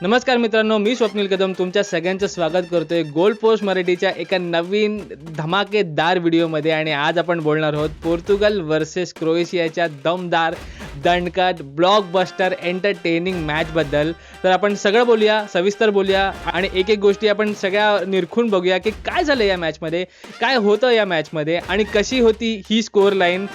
नमस्कार मित्रांनो, मी स्वप्नील कदम तुमच्या सगळ्यांचं स्वागत करतोय गोल पोस्ट मराठीच्या एका नवीन धमाकेदार व्हिडिओमध्ये. आणि आज आपण बोलणार आहोत पोर्तुगल वर्सेस क्रोएशियाच्या दमदार, दणकट, ब्लॉकबस्टर, एंटरटेनिंग मॅचबद्दल. तर आपण सगळं बोलूया, सविस्तर बोलूया आणि एक एक गोष्टी आपण सगळ्या निरखून बघूया की काय झालं या मॅचमध्ये, काय होतं या मॅचमध्ये आणि कशी होती ही स्कोअर लाईन.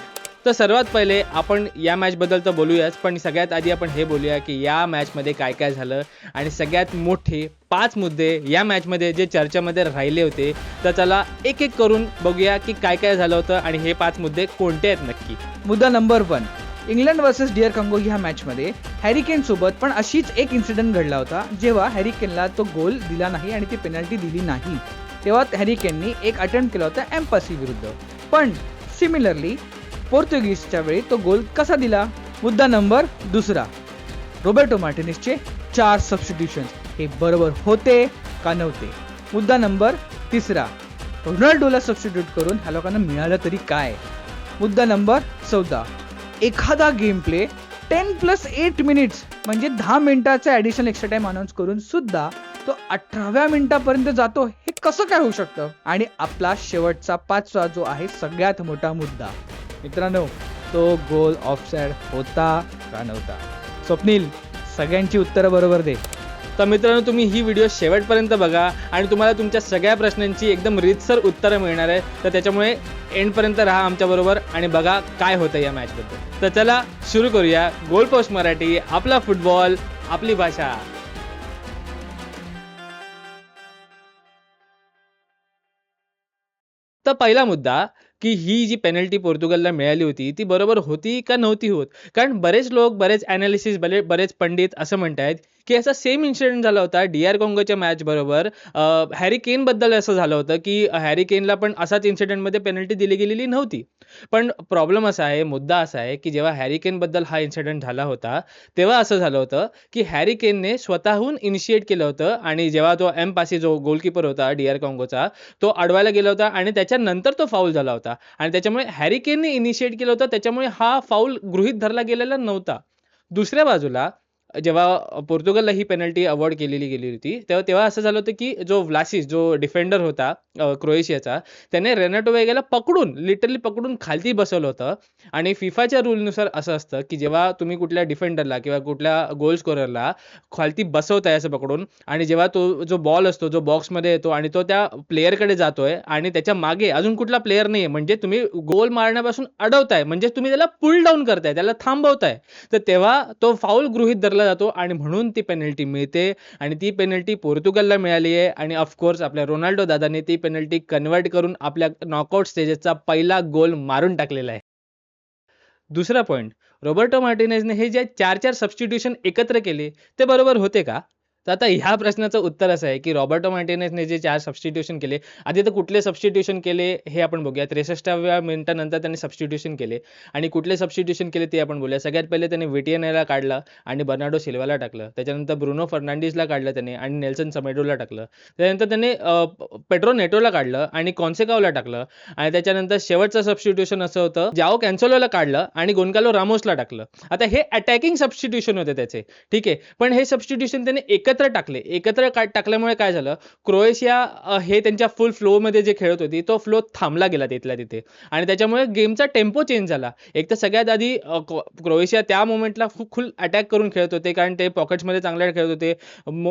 तर सर्वात पहिले आपण या मॅचबद्दल तर बोलूयाच, पण सगळ्यात आधी आपण हे बोलूया की या मॅचमध्ये काय काय झालं आणि सगळ्यात मोठे 5 मुद्दे या मॅचमध्ये जे चर्चेमध्ये राहिले होते. तर चला एक एक करून बघूया की काय काय झालं होतं आणि हे 5 मुद्दे कोणते आहेत नक्की. मुद्दा नंबर 1, इंग्लंड वर्सेस डीआर काँगो ह्या मॅचमध्ये हॅरी केन सोबत पण अशीच एक इन्सिडेंट घडला होता, जेव्हा हॅरी केनला तो गोल दिला नाही आणि ती पेनल्टी दिली नाही. तेव्हा हॅरी केननी एक अटेम्प्ट केला होता एम्पासी विरुद्ध, पण सिमिलरली पोर्तुगीजच्या वेळी तो गोल कसा दिला. मुद्दा नंबर 2, रॉबर्टो मार्टिनेजचे 4 सबस्टिट्यूशन्स हे बरोबर होते का नव्हते. मुद्दा नंबर 3, रोनाल्डोला सबस्टिट्यूट करून ह्या लोकांना मिळालं तरी काय. मुद्दा नंबर 14, एखादा गेम प्ले 10+8 मिनिट्स म्हणजे 10 मिनिटाचा ॲडिशनल एक्स्ट्रा टाइम अनाऊन्स करून सुद्धा तो 18व्या मिनिटापर्यंत जातो, हे कसं काय होऊ शकतं. आणि आपला शेवटचा 5वा जो आहे सगळ्यात मोठा मुद्दा मित्रांनो, तो गोल ऑफसाइड होता का नव्हता. स्वप्नील, सगळ्यांची उत्तरं बरोबर दे. तर मित्रांनो, तुम्ही ही व्हिडिओ शेवटपर्यंत बघा आणि तुम्हाला तुमच्या सगळ्या प्रश्नांची एकदम रीतसर उत्तरं मिळणार आहे. तर त्याच्यामुळे एंडपर्यंत राहा आमच्याबरोबर आणि बघा काय होतं या मॅचबद्दल. तर चला सुरू करूया गोल पोस्ट मराठी, आपला फुटबॉल, आपली भाषा. तर पहिला मुद्दा की ही जी पेनल्टी पोर्तुगलला मिळाली होती ती बरोबर होती का नव्हती होत. कारण बरेच लोक, बरेच ॲनालिसिस, बरेच पंडित असं म्हणतायत की असा सेम इन्सिडेंट झाला होता डीआर काँगोच्या मॅच बरोबर. हॅरी केन बद्दल असं झालं होतं की हॅरी केनला पण असाच इन्सिडेंटमध्ये पेनल्टी दिली गेलेली नव्हती. पण प्रॉब्लेम असा आहे, मुद्दा असा आहे की जेव्हा हॅरी केन बद्दल हा इन्सिडेंट झाला होता तेव्हा असं झालं होतं की हॅरी केनने स्वतःहून इनिशिएट केलं होतं आणि जेव्हा तो एम्पासी जो गोलकीपर होता डीआर काँगोचा, तो अडवायला गेला होता आणि त्याच्यानंतर तो फाऊल झाला होता आणि त्याच्यामुळे हॅरी केनने इनिशिएट केलं होतं, त्याच्यामुळे हा फाऊल गृहीत धरला गेलेला नव्हता. दुसऱ्या बाजूला जेव्हा पोर्तुगलला ही पेनल्टी अवॉर्ड केलेली गेली होती तेव्हा असं झालं होतं की जो व्लासिस, जो डिफेंडर होता क्रोएशियाचा, त्याने रेनाटो वेगाला लिटरली पकडून खालती बसवलं होतं. आणि फिफाच्या रूलनुसार असं असतं की जेव्हा तुम्ही कुठल्या डिफेंडरला किंवा कुठल्या गोल स्कोररला खालती बसवताय असं पकडून, आणि जेव्हा तो जो बॉल असतो जो बॉक्समध्ये येतो आणि तो त्या प्लेअरकडे जातोय आणि त्याच्या मागे अजून कुठला प्लेअर नाही आहे, म्हणजे तुम्ही गोल मारण्यापासून अडवताय, म्हणजे तुम्ही त्याला पुल डाऊन करताय, त्याला थांबवताय, तर तेव्हा तो फाऊल गृहीत धरला जातो आणि म्हणून ती पेनल्टी मिळते. आणि ती पेनल्टी पोर्तुगलला मिळाली आहे आणि ऑफकोर्स आपल्या रोनाल्डो दादाने ती पेनल्टी कन्वर्ट करून आपल्या नॉकआउट स्टेजेसचा पहिला गोल मारून टाकलेला आहे. दुसरा पॉईंट, रॉबर्टो मार्टिनेजने हे जे 4 सबस्टिट्यूशन एकत्र केले ते बरोबर होते का. तर आता ह्या प्रश्नाचं उत्तर असं आहे की रॉबर्टो मार्टिनेजने जे 4 सबस्टिट्यूशन केले, आधी तर कुठले सबस्टिट्यूशन केले हे आपण बघूया. 63व्या मिनिटानंतर त्यांनी सबस्टिट्यूशन केले आणि कुठले सबस्टिट्यूशन केले ते आपण बोलूया. सगळ्यात पहिले त्यांनी विटिएनाला काढलं आणि बर्नार्डो सिल्वाला टाकलं. त्याच्यानंतर ब्रुनो फर्नांडिसला काढलं त्याने आणि नेल्सन सेमेडोला टाकलं. त्यानंतर त्यांनी पेड्रो नेटोला काढलं आणि कॉन्सेकाओला टाकलं. आणि त्याच्यानंतर शेवटचं सबस्टिट्यूशन असं होतं, जाओ कॅन्सेलोला काढलं आणि गोन्कालो रामोसला टाकलं. आता हे अटॅकिंग सबस्टिट्यूशन होते त्याचे, ठीक आहे. पण हे सबस्टिट्यूशन त्यांनी एकत्र टाकल्यामुळे काय झालं, क्रोएशिया हे त्यांच्या फुल फ्लोमध्ये जे खेळत होती तो फ्लो थांबला गेला तिथल्या तिथे आणि त्याच्यामुळे गेमचा टेम्पो चेंज झाला. एक तर सगळ्यात आधी क्रोएशिया त्या मोमेंटला फुल अटॅक करून खेळत होते, कारण ते पॉकेट्समध्ये चांगल्या खेळत होते.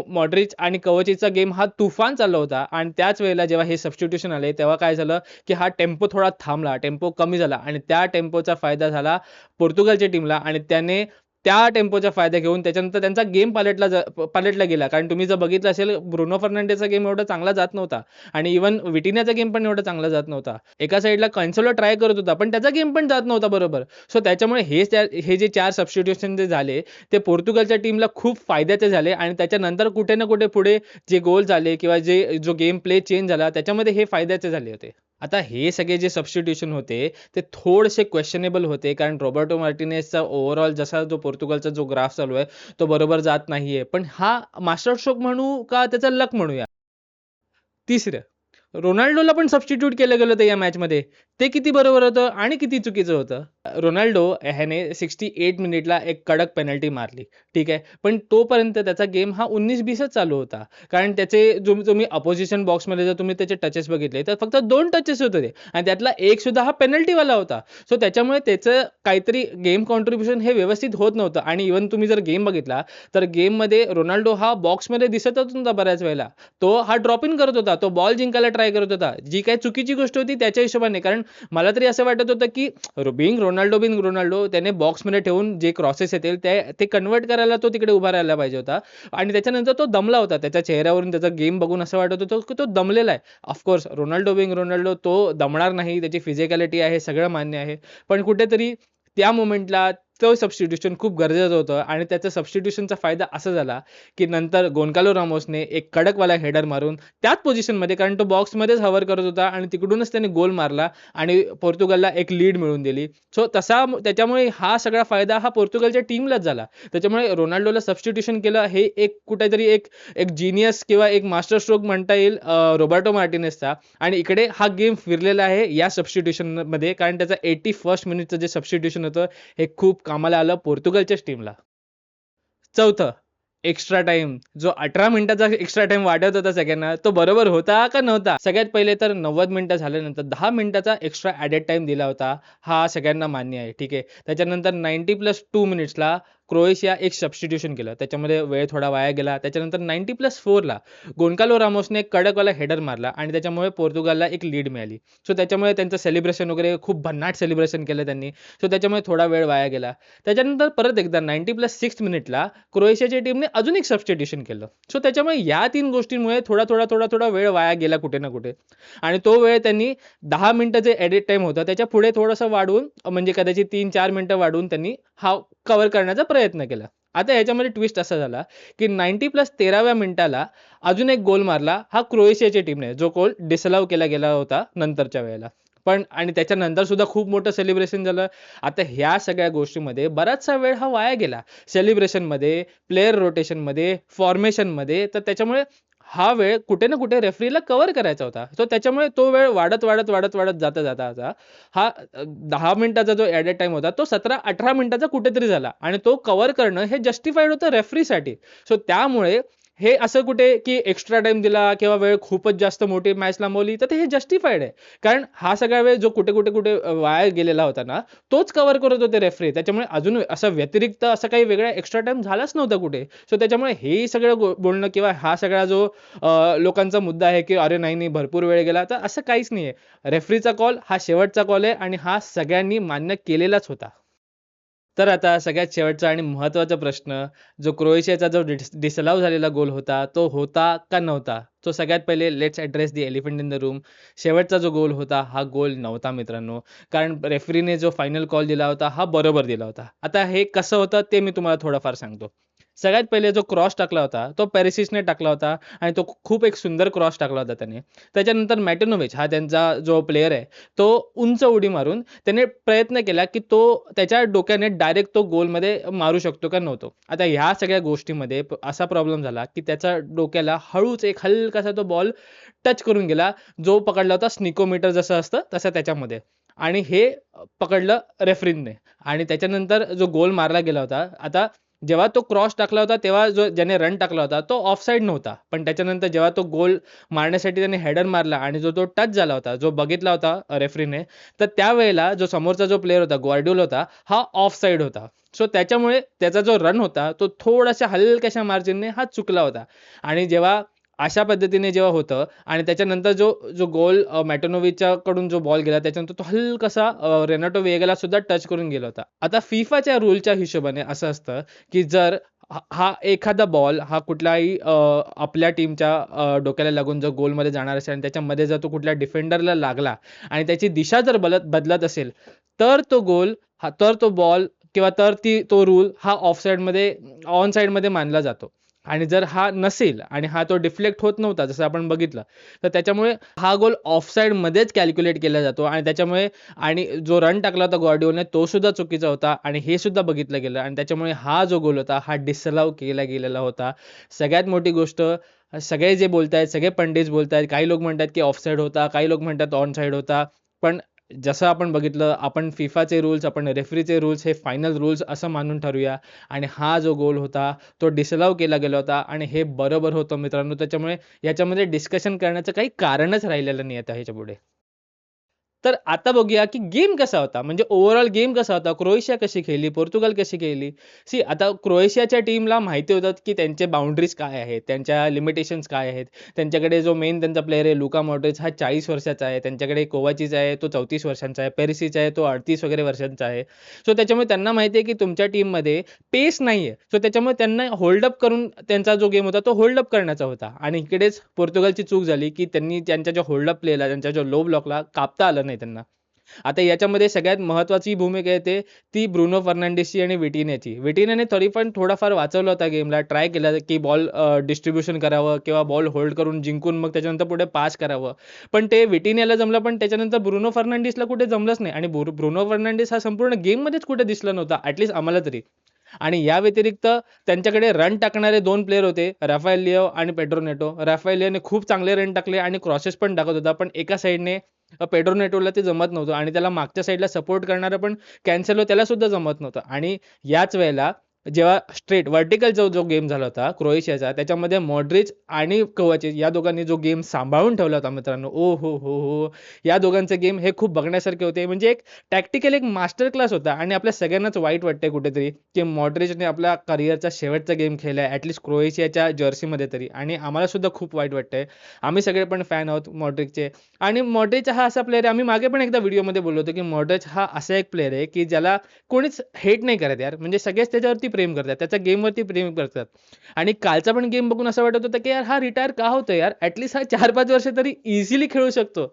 मॉड्रिच आणि कवचिचा गेम हा तुफान चालला होता आणि त्याच वेळेला जेव्हा हे सबस्टिट्यूशन आले तेव्हा काय झालं की हा टेम्पो थोडा थांबला, टेम्पो कमी झाला आणि त्या टेम्पोचा फायदा झाला पोर्तुगलच्या टीमला आणि त्याने त्या टेम्पोचा फायदा घेऊन त्याच्यानंतर त्यांचा गेम पालटला गेला. कारण तुम्ही जर बघितलं असेल, ब्रुनो फर्नांडिसचा गेम एवढा चांगला जात नव्हता आणि इव्हन विटिनाचा गेम पण एवढा चांगला जात नव्हता. एका साईडला कॅन्सेलो ट्राय करत होता पण त्याचा गेम पण जात नव्हता बरोबर. सो त्याच्यामुळे हे जे 4 सबस्टिट्यूशन जे झाले ते पोर्तुगलच्या टीमला खूप फायद्याचे झाले आणि त्याच्यानंतर कुठे ना कुठे पुढे जे गोल झाले किंवा जो गेम प्ले चेंज झाला त्याच्यामध्ये हे फायद्याचे झाले होते. आता हे सगळे जे सबस्टिट्यूशन होते ते थोडेसे क्वेश्चनेबल होते, कारण रॉबर्टो मार्टिनेजचा ओव्हरऑल जसा जो पोर्तुगलचा जो ग्राफ चालू आहे तो बरोबर जात नाहीये. पण हा मास्टर स्ट्रोक म्हणू का त्याचा लक म्हणूया. तिसरं, रोनाल्डोला पण सबस्टिट्यूट केलं गेलं होतं या मॅचमध्ये. ते किती बरोबर होतं आणि किती चुकीचं होतं? रोनाल्डो ह्याने 68 मिनिटला एक कडक पेनल्टी मारली. ठीक आहे. पण तोपर्यंत त्याचा गेम हा 19-20च चालू होता. कारण त्याचे जो तुम्ही अपोझिशन बॉक्समध्ये जर तुम्ही त्याचे टचेस बघितले तर फक्त 2 टचेस होते ते आणि त्यातला एक सुद्धा हा पेनल्टीवाला होता. सो त्याच्यामुळे त्याचं काहीतरी गेम कॉन्ट्रिब्युशन हे व्यवस्थित होत नव्हतं आणि इव्हन तुम्ही जर गेम बघितला तर गेममध्ये रोनाल्डो हा बॉक्समध्ये दिसतच नव्हता बऱ्याच वेळेला. तो हा ड्रॉप इन करत होता. तो बॉल जिंकायला ट्राय करत होता. जी काही चुकीची गोष्ट होती त्याच्या हिशोबाने. कारण मला तरी असं वाटत होतं की बिंग रोनाल्डो त्याने बॉक्समध्ये ठेवून जे क्रॉसेस येतील ते कन्व्हर्ट करायला तो तिकडे उभा राहायला पाहिजे होता आणि त्याच्यानंतर तो दमला होता. त्याच्या चेहऱ्यावरून त्याचा गेम बघून असं वाटत होतं की तो दमलेला आहे. ऑफकोर्स रोनाल्डो तो दमणार नाही. त्याची फिजिकॅलिटी आहे, सगळं मान्य आहे. पण कुठेतरी त्या मोमेंटला तो सबस्टिट्यूशन खूप गरजेचं होतं आणि त्याचा सबस्टिट्यूशनचा फायदा असा झाला की नंतर गोन्कालो रामोसने एक कडकवाला हेडर मारून त्याच पोझिशनमध्ये, कारण तो बॉक्समध्येच हवर करत होता आणि तिकडूनच त्याने गोल मारला आणि पोर्तुगालला एक लीड मिळवून दिली. सो त्याच्यामुळे हा सगळा फायदा हा पोर्तुगालच्या टीमलाच झाला. त्याच्यामुळे रोनाल्डोला सबस्टिट्यूशन केलं हे एक कुठेतरी एक जीनियस किंवा एक मास्टर स्ट्रोक म्हणता येईल रॉबर्टो मार्टिनेसचा. आणि इकडे हा गेम फिरलेला आहे या सबस्टिट्यूशनमध्ये, कारण त्याचा 81st मिनिटचं जे सबस्टिट्यूशन होतं हे खूप कामाला आलं पोर्तुगालच्याच टीमला. चौथं, एक्स्ट्रा टाइम. जो 18 मिनिटाचा एक्स्ट्रा टाइम वाटत होता सगळ्यांना, तो बरोबर होता का नव्हता? सगळ्यात पहिले तर 90 मिनिटं झाल्यानंतर 10 मिनिटाचा एक्स्ट्रा ॲडेड टाइम दिला होता. हा सगळ्यांना मान्य आहे. ठीक आहे. त्याच्यानंतर 90+2 मिनिट्सला क्रोएशिया एक सबस्टिट्यूशन केलं. त्याच्यामध्ये वेळ थोडा वाया गेला. त्याच्यानंतर 90+4ला गोन्कालो रामोसने एक कडकवाला हेडर मारला आणि त्याच्यामुळे पोर्तुगालला एक लीड मिळाली. सो त्याच्यामुळे त्यांचं सेलिब्रेशन वगैरे खूप भन्नाट सेलिब्रेशन केलं त्यांनी. सो त्याच्यामुळे थोडा वेळ वाया गेला. त्याच्यानंतर परत एकदा 90+6 मिनिटला क्रोएशियाच्या टीमने अजून एक सबस्टिट्यूशन केलं. सो त्याच्यामुळे या 3 गोष्टींमुळे थोडा वेळ वाया गेला कुठे ना कुठे आणि तो वेळ त्यांनी 10 मिनिटं जे एडिट टाइम होता त्याच्या पुढे थोडंसं वाढवून, म्हणजे कदाचित 3-4 मिनिटं वाढवून त्यांनी हा कव्हर करण्याचा प्रयत्न केला. आता ह्याच्यामध्ये ट्विस्ट असा झाला की 90+13व्या मिनिटाला अजून एक गोल मारला हा क्रोएशियाच्या टीमने, जो गोल डिसअलाव केला गेला होता नंतरच्या वेळेला. पण आणि त्याच्यानंतर सुद्धा खूप मोठं सेलिब्रेशन झालं. आता ह्या सगळ्या गोष्टीमध्ये बराचसा वेळ हा वाया गेला. सेलिब्रेशनमध्ये, प्लेयर रोटेशनमध्ये, फॉर्मेशनमध्ये. तर त्याच्यामुळे हा वेळ कुठे ना कुठे रेफरीला कव्हर करायचा होता. सो त्याच्यामुळे तो वेळ वाढत जाता हा 10 मिनिटाचा जो ॲडेड टाइम होता तो 17-18 मिनिटाचा कुठेतरी झाला आणि तो कव्हर करणं हे जस्टिफाईड होतं रेफरीसाठी. सो त्यामुळे हे असं कुठे की एक्स्ट्रा टाइम दिला किंवा वेळ खूपच जास्त मोठी मॅच लांबवली तर हे जस्टिफाईड आहे. कारण हा सगळा वेळ जो कुठे वाया गेलेला होता ना, तोच कव्हर करत होते रेफरी. त्याच्यामुळे अजून असं व्यतिरिक्त असं काही वेगळा एक्स्ट्रा टाइम झालाच नव्हता कुठे. सो त्याच्यामुळे हे सगळं बोलणं किंवा हा सगळा जो लोकांचा मुद्दा आहे की अरे नाही भरपूर वेळ गेला, तर असं काहीच नाहीये. रेफरीचा कॉल हा शेवटचा कॉल आहे आणि हा सगळ्यांनी मान्य केलेलाच होता. तर आता सगळ्यात शेवटचा आणि महत्त्वाचा प्रश्न, जो क्रोएशियाचा जो डिसअलाव झालेला गोल होता, तो होता का नव्हता? तो सगळ्यात पहिले let's address the elephant in the room. शेवटचा जो गोल होता, हा गोल नव्हता मित्रांनो. कारण रेफरीने जो फायनल कॉल दिला होता, हा बरोबर दिला होता. आता हे कसं होतं ते मी तुम्हाला थोडंफार सांगतो. सगळ्यात पहिले जो क्रॉस टाकला होता, तो पेरिसिसने टाकला होता आणि तो खूप एक सुंदर क्रॉस टाकला होता त्याने. त्याच्यानंतर मॅटेनोविच हा त्यांचा जो प्लेयर आहे, तो उंच उडी मारून त्याने प्रयत्न केला की तो त्याच्या डोक्याने डायरेक्ट तो गोलमध्ये मारू शकतो का नव्हतो. आता ह्या सगळ्या गोष्टीमध्ये असा प्रॉब्लेम झाला की त्याच्या डोक्याला हळूच एक हलकासा तो बॉल टच करून गेला. जो पकडला होता स्निकोमीटर जसं असतं तसं त्याच्यामध्ये, आणि हे पकडलं रेफरीने आणि त्याच्यानंतर जो गोल मारला गेला होता. आता जेव्हा तो क्रॉस टाकला होता तेव्हा जो ज्याने रन टाकला होता तो ऑफसाईड नव्हता. पण त्याच्यानंतर जेव्हा तो गोल मारण्यासाठी त्याने हेडर मारला आणि जो तो टच झाला होता, जो बघितला होता रेफरीने, तर त्यावेळेला जो समोरचा जो प्लेयर होता ग्वार्डियोला होता, हा ऑफसाईड होता. सो त्याच्यामुळे त्याचा जो रन होता तो थोड्याशा हलक्याशा मार्जिनने हा चुकला होता. आणि जेव्हा अशा पद्धतीने जेव्हा होतं आणि त्याच्यानंतर जो जो गोल मॅटेनोविचच्या कडून जो बॉल गेला त्याच्यानंतर तो हलकासा रेनाटो वेगाला सुद्धा टच करून गेला होता. आता फिफाच्या रूलच्या हिशोबाने असं असतं की जर हा एखादा बॉल हा कुठलाही आपल्या टीमच्या डोक्याला लागून जर गोलमध्ये जाणार असेल आणि त्याच्यामध्ये जर तो कुठल्या डिफेंडरला लागला आणि त्याची दिशा जर बदलत असेल, तर तो गोल तर तो बॉल किंवा तो रूल हा ऑन साईडमध्ये मानला जातो. आणि जर हा नसेल आणि हा तो डिफ्लेक्ट होत नव्हता जसं आपण बघितलं, तर त्याच्यामुळे हा गोल ऑफसाईडमध्येच कॅल्क्युलेट केला जातो आणि त्याच्यामुळे आणि जो रन टाकला होता ग्वार्डियोलने तो सुद्धा चुकीचा होता आणि हे सुद्धा बघितलं गेलं आणि त्याच्यामुळे हा जो गोल होता हा डिसअलाव केला गेलेला होता. सगळ्यात मोठी गोष्ट, सगळे जे बोलतायत, सगळे पंडित बोलतायत, काही लोक म्हणतात की ऑफसाईड होता, काही लोक म्हणतात ऑन साईड होता. पण जसं आपण बघितलं, आपण फिफाचे रूल्स, आपण रेफरीचे रूल्स हे फायनल रूल्स असं मानून ठरवूया. आणि हा जो गोल होता तो डिसअलाव केला गेला होता आणि हे बरोबर होतं मित्रांनो. त्याच्यामुळे याच्यामध्ये डिस्कशन करण्याचं काही कारणच राहिलेलं नाही आता ह्याच्यापुढे. तर आता बघूया की गेम कसा होता, म्हणजे ओव्हरऑल गेम कसा होता, क्रोएशिया कशी खेळली, पोर्तुगाल कशी खेळली. आता क्रोएशियाच्या टीमला माहिती होतं की त्यांचे बाउंड्रीज काय आहेत, त्यांच्या लिमिटेशन्स काय आहेत. त्यांच्याकडे जो मेन त्यांचा प्लेअर आहे लुका मॉड्रिच, हा 40 वर्षाचा आहे. त्यांच्याकडे कोवाचिच आहे, तो 34 वर्षांचा आहे. पेरिसिच आहे, तो 38 वगैरे वर्षांचा आहे. सो त्याच्यामुळे त्यांना माहिती आहे की तुमच्या टीममध्ये पेस नाहीये. सो त्याच्यामुळे त्यांना होल्डअप करून त्यांचा जो गेम होता तो होल्डअप करण्याचा होता. आणि इकडेच पोर्तुगालची चूक झाली की त्यांनी त्यांच्या ज्या होल्डअप प्लेला, त्यांच्या जो लो ब्लॉकला कापता आलं नाही त्यांना. आता याच्यामध्ये सगळ्यात महत्त्वाची भूमिका येते ती ब्रुनो फर्नांडिसची आणि विटिन्याची. विटिन्याने तरी पण थोडाफार वाचवला होता गेमला, ट्राय केला की बॉल डिस्ट्रिब्युशन करावं किंवा बॉल होल्ड करून जिंकून मग त्याच्यानंतर पुढे पास करावं. पण ते विटिन्याला जमलं, पण त्याच्यानंतर ब्रुनो फर्नांडिसला कुठे जमलंच नाही. आणि ब्रुनो फर्नांडिस हा संपूर्ण गेममध्येच कुठे दिसला नव्हता, ॲटलीस्ट आम्हाला तरी. आणि या व्यतिरिक्त त्यांच्याकडे रन टाकणारे 2 प्लेयर होते, राफाएल लिओ आणि पेड्रो नेटो. राफाएल लिओने खूप चांगले रन टाकले आणि क्रॉसेस पण टाकत होता, पण एका साईडने पेड्रो नेटोला ते जमत नव्हतं आणि त्याला मागच्या साईडला सपोर्ट करणारं पण कॅन्सेलो, त्याला सुद्धा जमत नव्हतं. आणि याच वेळेला जेव्हा स्ट्रेट व्हर्टिकल जो जो गेम झाला होता क्रोएशियाचा, त्याच्यामध्ये मॉड्रिच आणि कोवाचिच या दोघांनी जो गेम सांभाळून ठेवला होता मित्रांनो, ओ हो हो हो, या दोघांचे गेम हे खूप बघण्यासारखे होते. म्हणजे एक टॅक्टिकल एक मास्टर क्लास होता. आणि आपल्या सगळ्यांनाच वाईट वाटतंय कुठेतरी की मॉड्रिचने आपल्या करिअरचा शेवटचा गेम खेळलाय, ॲटलीस्ट क्रोएशियाच्या जर्सीमध्ये तरी. आणि आम्हाला सुद्धा खूप वाईट वाटतंय. आम्ही सगळे पण फॅन आहोत मॉड्रिकचे. आणि मॉड्रिच हा असा प्लेअर आहे, आम्ही मागे पण एकदा व्हिडिओमध्ये बोललो होतो की मॉड्रिच हा असा एक प्लेअर आहे की ज्याला कोणीच हेट नाही करत यार. म्हणजे सगळेच त्याच्यावरती प्रेम करतात, त्याच्या गेमवरती प्रेम करतात. आणि कालचा पण गेम बघून असं वाटत होतं की यार हा रिटायर का होतोय यार, ॲटलीस्ट हा 4-5 वर्ष तरी इझिली खेळू शकतो.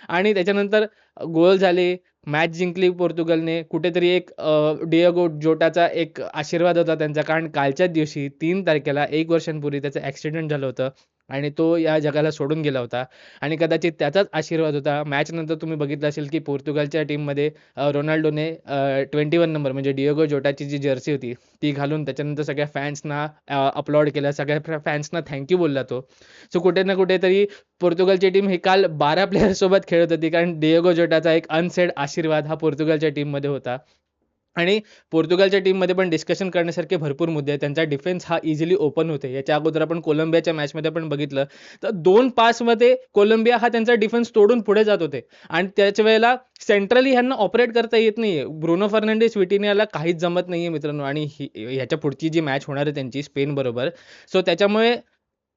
आणि त्याच्यानंतर गोल झाले, मॅच जिंकली पोर्तुगलने. कुठेतरी एक डिएगो जोटाचा एक आशीर्वाद होता त्यांचा, कारण कालच्याच दिवशी 3 तारखेला 1 वर्षांपूर्वी त्याचं ॲक्सिडेंट झालं होतं आणि तो या जगाला सोडून गेला होता. आणि कदाचित त्याचाच आशीर्वाद होता. मॅचनंतर तुम्ही बघितलं असेल की पोर्तुगालच्या टीममध्ये रोनाल्डोने 21 नंबर म्हणजे डिएगो जोटाची जी जर्सी होती ती घालून त्याच्यानंतर सगळ्या फॅन्सना अपलॉड केलं, सगळ्या फॅन्सना थँक्यू बोलला तो. सो कुठे ना कुठेतरी पोर्तुगालची टीम ही काल 12 प्लेयरसोबत खेळत होती, कारण डिएगो जोटाचा एक अनसेड आशीर्वाद हा पोर्तुगालच्या टीममध्ये होता. आणि पोर्तुगालच्या टीममध्ये पण डिस्कशन करण्यासारखे भरपूर मुद्दे आहेत. त्यांचा डिफेन्स हा इझिली ओपन होते. याच्या अगोदर आपण कोलंबियाच्या मॅचमध्ये पण बघितलं, तर 2 पासमध्ये कोलंबिया हा त्यांचा डिफेन्स तोडून पुढे जात होते. आणि त्याच वेळेला सेंट्रली ह्यांना ऑपरेट करता येत नाहीये. ब्रुनो फर्नांडिस, विटिन्याला काहीच जमत नाहीये मित्रांनो. आणि ह्याच्या पुढची जी मॅच होणार आहे त्यांची स्पेन बरोबर, सो त्याच्यामुळे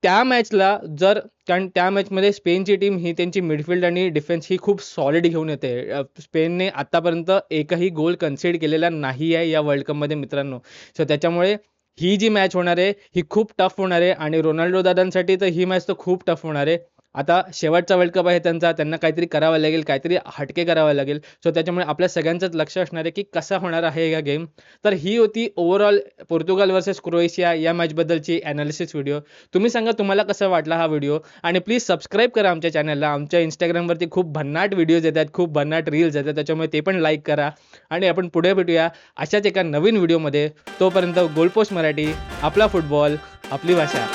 त्या मॅचला जर, कारण त्या मॅचमध्ये स्पेनची टीम ही त्यांची मिडफिल्ड आणि डिफेन्स ही खूप सॉलिड घेऊन येते. स्पेनने आतापर्यंत एकही गोल कन्सीड केलेला नाही आहे या वर्ल्ड कपमध्ये मित्रांनो. सो त्याच्यामुळे ही जी मॅच होणार आहे ही खूप टफ होणार आहे. आणि रोनाल्डो दादांसाठी तर ही मॅच तर खूप टफ होणार आहे. आता शेवटचा वर्ल्ड कप आहे त्यांचा, त्यांना काहीतरी करावं लागेल, काहीतरी हटके करावं लागेल. सो त्याच्यामुळे आपल्या सगळ्यांचंच लक्ष असणार आहे की कसा होणार आहे हा गेम. तर ही होती ओव्हरऑल पोर्तुगाल वर्सेस क्रोएशिया या मॅचबद्दलची ॲनालिसिस व्हिडिओ. तुम्ही सांगा तुम्हाला कसा वाटला हा व्हिडिओ. आणि प्लीज सबस्क्राईब करा आमच्या चॅनलला. आमच्या इंस्टाग्रामवरती खूप भन्नाट व्हिडिओज येतात, खूप भन्नाट रील्स येतात, त्याच्यामुळे ते पण लाईक करा. आणि आपण पुढे भेटूया अशाच एका नवीन व्हिडिओमध्ये. तोपर्यंत गोलपोस्ट मराठी, आपला फुटबॉल, आपली भाषा.